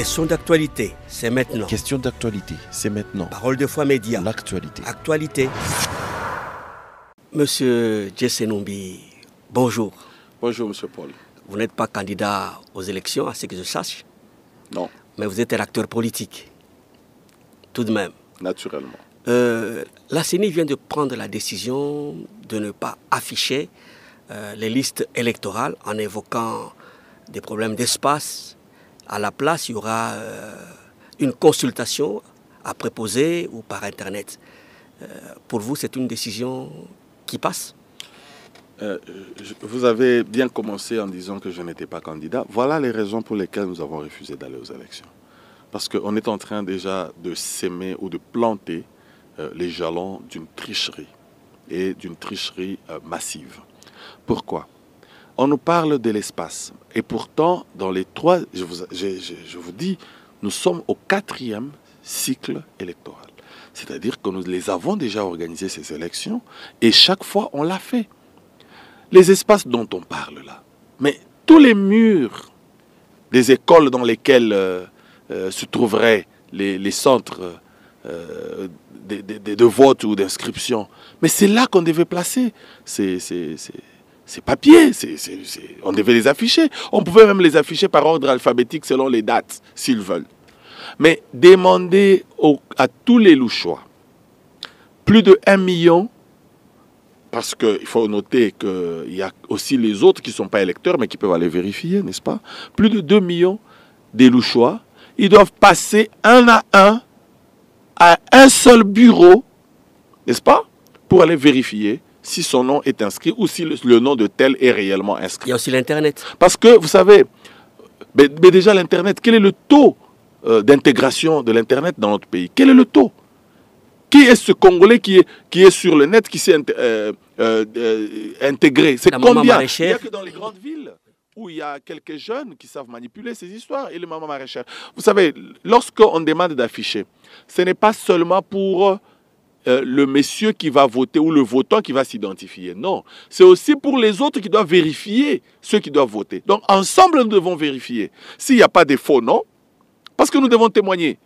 Question d'actualité, c'est maintenant. Question d'actualité, c'est maintenant. Parole de foi média. L'actualité. Actualité. Monsieur Jesse Numbi, bonjour. Bonjour, monsieur Paul. Vous n'êtes pas candidat aux élections, à ce que je sache. Non. Mais vous êtes un acteur politique. Tout de même. Naturellement. La CENI vient de prendre la décision de ne pas afficher les listes électorales en évoquant des problèmes d'espace. À la place, il y aura une consultation à préposer ou par Internet. Pour vous, c'est une décision qui passe ? Vous avez bien commencé en disant que je n'étais pas candidat. Voilà les raisons pour lesquelles nous avons refusé d'aller aux élections. Parce qu'on est en train déjà de s'aimer ou de planter les jalons d'une tricherie et d'une tricherie massive. Pourquoi ? On nous parle de l'espace. Et pourtant, dans les trois, je vous dis, nous sommes au 4e cycle électoral. C'est-à-dire que nous les avons déjà organisé, ces élections, et chaque fois, on l'a fait. Les espaces dont on parle là, mais tous les murs des écoles dans lesquelles se trouveraient les centres de vote ou d'inscription, mais c'est là qu'on devait placer ces papiers, on devait les afficher. On pouvait même les afficher par ordre alphabétique selon les dates, s'ils veulent. Mais demander à tous les louchois, plus de 1 million, parce qu'il faut noter qu'il y a aussi les autres qui ne sont pas électeurs, mais qui peuvent aller vérifier, n'est-ce pas? Plus de 2 millions des louchois, ils doivent passer un à un seul bureau, n'est-ce pas? Pour aller vérifier si son nom est inscrit ou si le nom de tel est réellement inscrit. Il y a aussi l'Internet. Parce que, vous savez, mais déjà l'Internet, quel est le taux d'intégration de l'Internet dans notre pays? Quel est le taux? Qui est ce Congolais qui est sur le net, qui s'est intégré? C'est combien? Il n'y a que dans les grandes villes où il y a quelques jeunes qui savent manipuler ces histoires et les mamans maraîchères. Vous savez, lorsqu'on demande d'afficher, ce n'est pas seulement pour le monsieur qui va voter ou le votant qui va s'identifier. Non, c'est aussi pour les autres qui doivent vérifier ceux qui doivent voter. Donc, ensemble, nous devons vérifier. S'il n'y a pas de faux noms, parce que nous devons témoigner.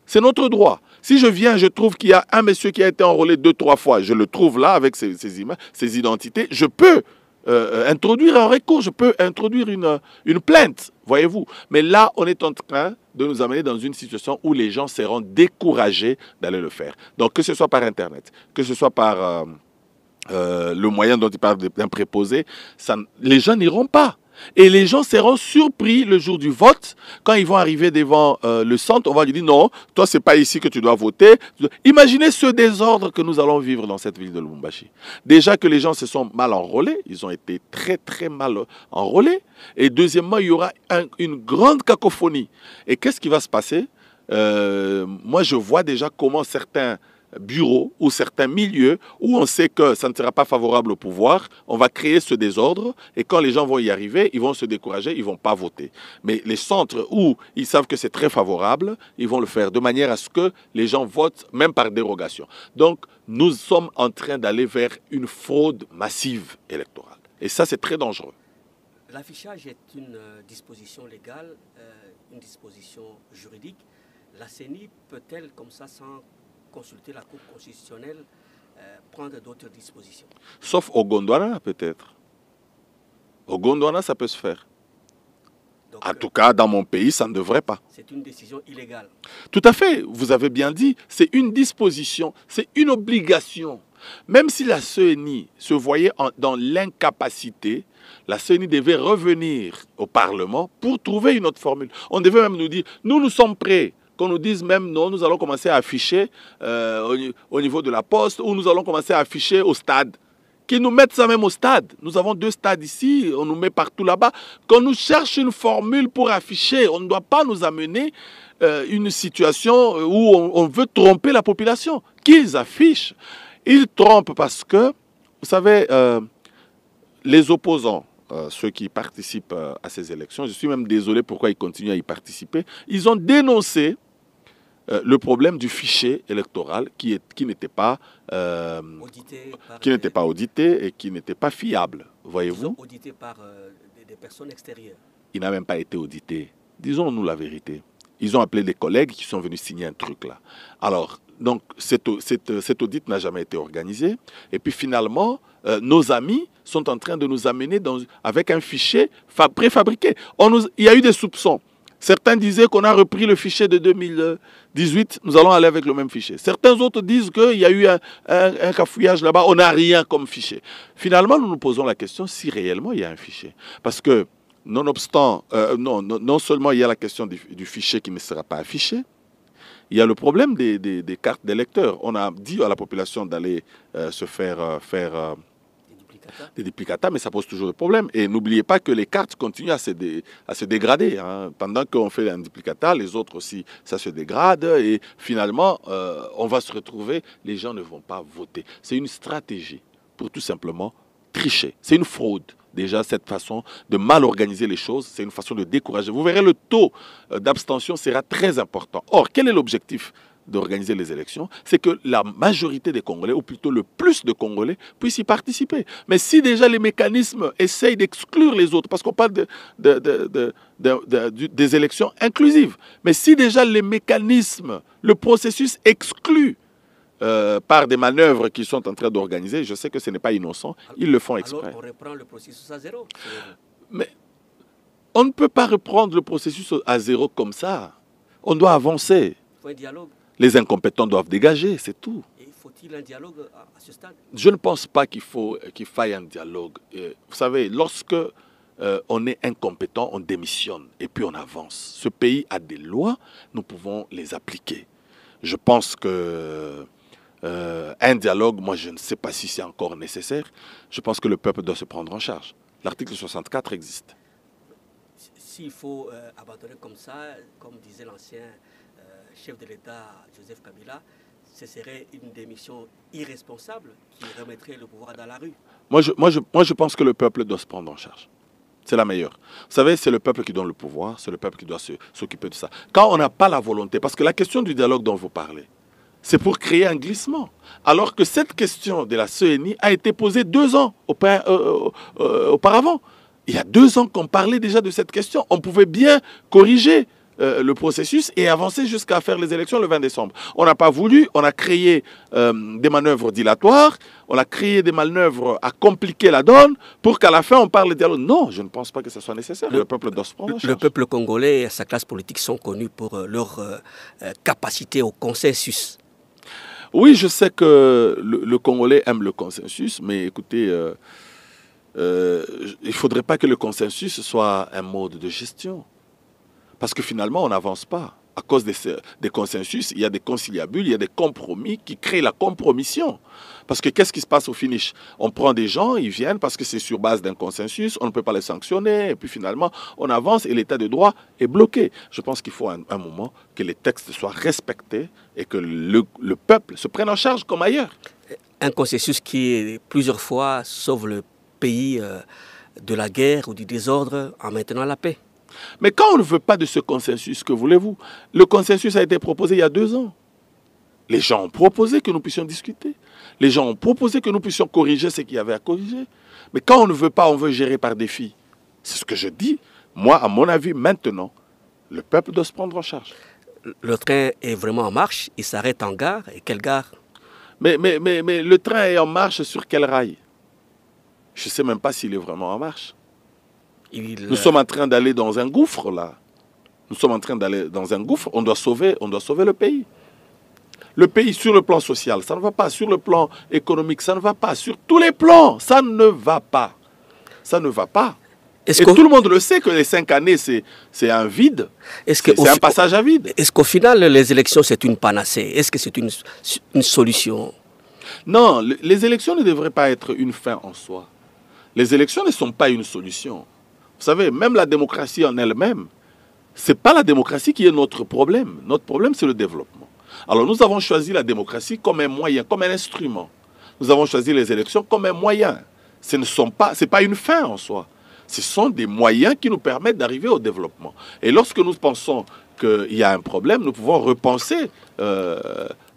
C'est notre droit. Si je viens, je trouve qu'il y a un monsieur qui a été enrôlé 2-3 fois, je le trouve là avec ses identités, je peux introduire un recours, je peux introduire une plainte, voyez-vous. Mais là, on est en train de nous amener dans une situation où les gens seront découragés d'aller le faire. Donc, que ce soit par Internet, que ce soit par le moyen dont il parle d'un préposé, les gens n'iront pas. Et les gens seront surpris le jour du vote. Quand ils vont arriver devant le centre, on va lui dire non, toi, ce n'est pas ici que tu dois voter. Imaginez ce désordre que nous allons vivre dans cette ville de Lubumbashi. Déjà que les gens se sont mal enrôlés, ils ont été très très mal enrôlés. Et deuxièmement, il y aura une grande cacophonie. Et qu'est-ce qui va se passer? Moi, je vois déjà comment certains bureaux ou certains milieux où on sait que ça ne sera pas favorable au pouvoir, on va créer ce désordre et quand les gens vont y arriver, ils vont se décourager, ils ne vont pas voter. Mais les centres où ils savent que c'est très favorable, ils vont le faire de manière à ce que les gens votent même par dérogation. Donc, nous sommes en train d'aller vers une fraude massive électorale. Et ça, c'est très dangereux. L'affichage est une disposition légale, une disposition juridique. La CENI peut-elle, comme ça, sans consulter la Cour constitutionnelle, prendre d'autres dispositions? Sauf au Gondwana, peut-être. Au Gondwana, ça peut se faire. Donc, en tout cas, dans mon pays, ça ne devrait pas. C'est une décision illégale. Tout à fait, vous avez bien dit. C'est une disposition, c'est une obligation. Même si la CENI se voyait dans l'incapacité, la CENI devait revenir au Parlement pour trouver une autre formule. On devait même nous dire, nous sommes prêts. Qu'on nous dise même non, nous allons commencer à afficher au niveau de la poste ou nous allons commencer à afficher au stade. Qu'ils nous mettent ça même au stade. Nous avons 2 stades ici, on nous met partout là-bas. Qu'on nous cherche une formule pour afficher. On ne doit pas nous amener une situation où on veut tromper la population. Qu'ils affichent. Ils trompent parce que, vous savez, les opposants, ceux qui participent à ces élections, je suis même désolé pourquoi ils continuent à y participer, ils ont dénoncé le problème du fichier électoral qui n'était pas audité et qui n'était pas fiable, voyez-vous. Audité par des personnes extérieures. Il n'a même pas été audité. Disons-nous la vérité. Ils ont appelé des collègues qui sont venus signer un truc là. Alors, donc, cet audit n'a jamais été organisé. Et puis finalement, nos amis sont en train de nous amener avec un fichier préfabriqué. Il y a eu des soupçons. Certains disaient qu'on a repris le fichier de 2018, nous allons aller avec le même fichier. Certains autres disent qu'il y a eu un cafouillage là-bas, on n'a rien comme fichier. Finalement, nous nous posons la question si réellement il y a un fichier. Parce que, nonobstant, non seulement il y a la question du fichier qui ne sera pas affiché, il y a le problème des cartes d'électeurs. On a dit à la population d'aller se faire des duplicata, mais ça pose toujours des problèmes. Et n'oubliez pas que les cartes continuent à se dégrader. Hein. Pendant qu'on fait un duplicata, les autres aussi, ça se dégrade. Et finalement, on va se retrouver, les gens ne vont pas voter. C'est une stratégie pour tout simplement tricher. C'est une fraude. Déjà, cette façon de mal organiser les choses, c'est une façon de décourager. Vous verrez, le taux d'abstention sera très important. Or, quel est l'objectif d'organiser les élections? C'est que la majorité des Congolais, ou plutôt le plus de Congolais, puissent y participer. Mais si déjà les mécanismes essayent d'exclure les autres, parce qu'on parle des élections inclusives, mais si déjà les mécanismes, le processus exclut par des manœuvres qu'ils sont en train d'organiser, je sais que ce n'est pas innocent, ils le font exprès. Alors on reprend le processus à zéro. Mais on ne peut pas reprendre le processus à zéro comme ça. On doit avancer. Il faut un dialogue. Les incompétents doivent dégager, c'est tout. Et faut-il un dialogue à ce stade? Je ne pense pas qu'il faille un dialogue. Vous savez, lorsque on est incompétent, on démissionne et puis on avance. Ce pays a des lois, nous pouvons les appliquer. Je pense que un dialogue, moi je ne sais pas si c'est encore nécessaire. Je pense que le peuple doit se prendre en charge. L'article 64 existe. S'il faut abandonner comme ça, comme disait l'ancien chef de l'État Joseph Kabila, ce serait une démission irresponsable qui remettrait le pouvoir dans la rue. Moi, je pense que le peuple doit se prendre en charge. C'est la meilleure. Vous savez, c'est le peuple qui donne le pouvoir, c'est le peuple qui doit s'occuper de ça. Quand on n'a pas la volonté, parce que la question du dialogue dont vous parlez, c'est pour créer un glissement. Alors que cette question de la CENI a été posée 2 ans auparavant. Il y a 2 ans qu'on parlait déjà de cette question. On pouvait bien corriger le processus et avancer jusqu'à faire les élections le 20 décembre. On n'a pas voulu, on a créé des manœuvres dilatoires, on a créé des manœuvres à compliquer la donne pour qu'à la fin on parle de dialogue. Non, je ne pense pas que ce soit nécessaire. Le peuple doit se prendre en charge. Le peuple congolais et sa classe politique sont connus pour leur capacité au consensus. Oui, je sais que le Congolais aime le consensus, mais écoutez, il ne faudrait pas que le consensus soit un mode de gestion. Parce que finalement, on n'avance pas. À cause des consensus, il y a des conciliabules, il y a des compromis qui créent la compromission. Parce que qu'est-ce qui se passe au finish? On prend des gens, ils viennent parce que c'est sur base d'un consensus, on ne peut pas les sanctionner, et puis finalement, on avance et l'état de droit est bloqué. Je pense qu'il faut un moment que les textes soient respectés et que le peuple se prenne en charge comme ailleurs. Un consensus qui, plusieurs fois, sauve le pays de la guerre ou du désordre en maintenant la paix. Mais quand on ne veut pas de ce consensus, que voulez-vous? Le consensus a été proposé il y a 2 ans. Les gens ont proposé que nous puissions discuter. Les gens ont proposé que nous puissions corriger ce qu'il y avait à corriger. Mais quand on ne veut pas, on veut gérer par défi. C'est ce que je dis. Moi, à mon avis, maintenant, le peuple doit se prendre en charge. Le train est vraiment en marche, il s'arrête en gare. Et quelle gare? Mais le train est en marche sur quel rail? Je ne sais même pas s'il est vraiment en marche. Nous sommes en train d'aller dans un gouffre, là. Nous sommes en train d'aller dans un gouffre. On doit sauver le pays. Le pays, sur le plan social, ça ne va pas. Sur le plan économique, ça ne va pas. Sur tous les plans, ça ne va pas. Ça ne va pas. Et tout le monde le sait que les 5 années, c'est un vide. C'est un passage à vide. Est-ce qu'au final, les élections, c'est une panacée? Est-ce que c'est une solution? Non, les élections ne devraient pas être une fin en soi. Les élections ne sont pas une solution. Vous savez, même la démocratie en elle-même, ce n'est pas la démocratie qui est notre problème. Notre problème, c'est le développement. Alors nous avons choisi la démocratie comme un moyen, comme un instrument. Nous avons choisi les élections comme un moyen. Ce n'est pas une fin en soi. Ce sont des moyens qui nous permettent d'arriver au développement. Et lorsque nous pensons qu'il y a un problème, nous pouvons repenser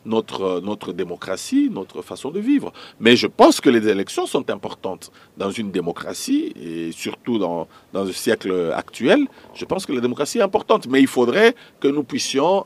notre démocratie, notre façon de vivre. Mais je pense que les élections sont importantes dans une démocratie, et surtout dans le siècle actuel. Je pense que la démocratie est importante, mais il faudrait que nous puissions...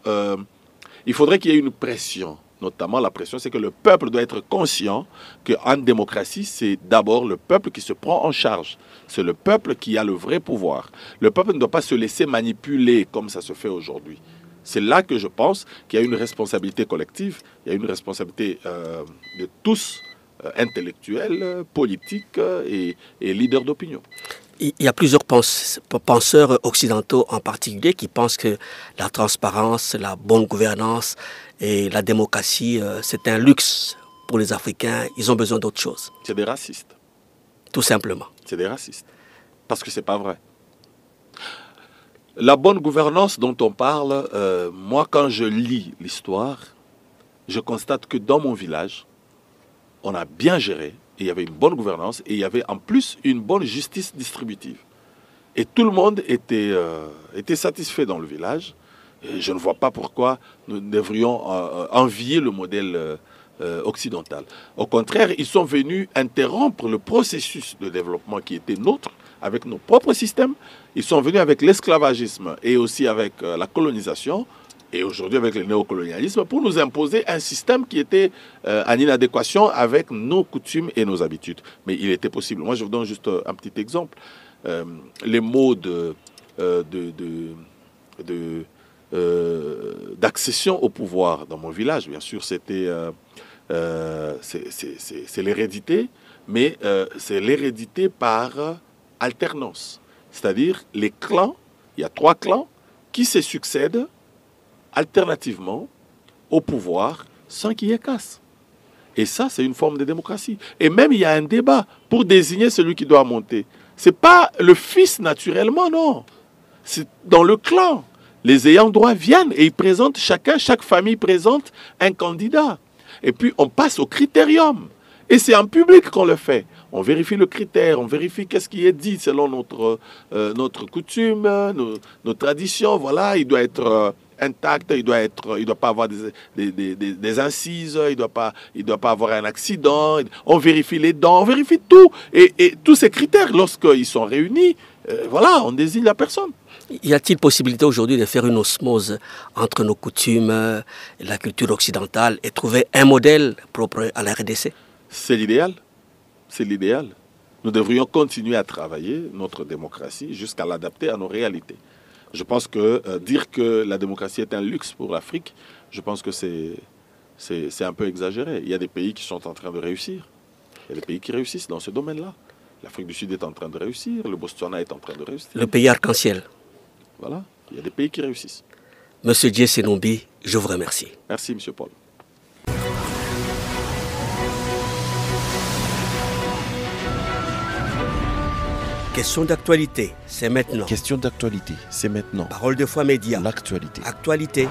il faudrait qu'il y ait une pression. Notamment, la pression, c'est que le peuple doit être conscient qu'en démocratie, c'est d'abord le peuple qui se prend en charge. C'est le peuple qui a le vrai pouvoir. Le peuple ne doit pas se laisser manipuler comme ça se fait aujourd'hui. C'est là que je pense qu'il y a une responsabilité collective, il y a une responsabilité de tous, intellectuels, politiques et leaders d'opinion. Il y a plusieurs penseurs occidentaux en particulier qui pensent que la transparence, la bonne gouvernance et la démocratie, c'est un luxe pour les Africains. Ils ont besoin d'autre chose. C'est des racistes. Tout simplement. C'est des racistes. Parce que ce n'est pas vrai. La bonne gouvernance dont on parle, moi quand je lis l'histoire, je constate que dans mon village, on a bien géré, et il y avait une bonne gouvernance, et il y avait en plus une bonne justice distributive. Et tout le monde était satisfait dans le village. Et je ne vois pas pourquoi nous devrions envier le modèle occidental. Au contraire, ils sont venus interrompre le processus de développement qui était nôtre, avec nos propres systèmes. Ils sont venus avec l'esclavagisme et aussi avec la colonisation, et aujourd'hui avec le néocolonialisme, pour nous imposer un système qui était en inadéquation avec nos coutumes et nos habitudes. Mais il était possible. Moi, je vous donne juste un petit exemple. Les mots d'accession au pouvoir dans mon village, bien sûr, c'est l'hérédité, mais c'est l'hérédité par alternance. C'est-à-dire les clans, il y a 3 clans qui se succèdent alternativement au pouvoir sans qu'il y ait casse. Et ça, c'est une forme de démocratie. Et même, il y a un débat pour désigner celui qui doit monter. Ce n'est pas le fils naturellement, non. C'est dans le clan. Les ayants droit viennent et ils présentent chaque famille présente un candidat. Et puis, on passe au critérium. Et c'est en public qu'on le fait. On vérifie le critère, on vérifie qu'est-ce qui est dit selon notre coutume, nos traditions. Voilà, il doit être intact, il doit pas avoir des incises, il doit pas avoir un accident. On vérifie les dents, on vérifie tout. Et tous ces critères, lorsqu'ils sont réunis, voilà, on désigne la personne. Y a-t-il possibilité aujourd'hui de faire une osmose entre nos coutumes et la culture occidentale et trouver un modèle propre à la RDC? C'est l'idéal. C'est l'idéal. Nous devrions continuer à travailler notre démocratie jusqu'à l'adapter à nos réalités. Je pense que dire que la démocratie est un luxe pour l'Afrique, je pense que c'est un peu exagéré. Il y a des pays qui sont en train de réussir. Il y a des pays qui réussissent dans ce domaine-là. L'Afrique du Sud est en train de réussir, le Botswana est en train de réussir. Le pays arc-en-ciel. Voilà, il y a des pays qui réussissent. Monsieur Jesse Nombi, je vous remercie. Merci, Monsieur Paul. Question d'actualité, c'est maintenant. Question d'actualité, c'est maintenant. Parole de foi média. L'actualité. Actualité.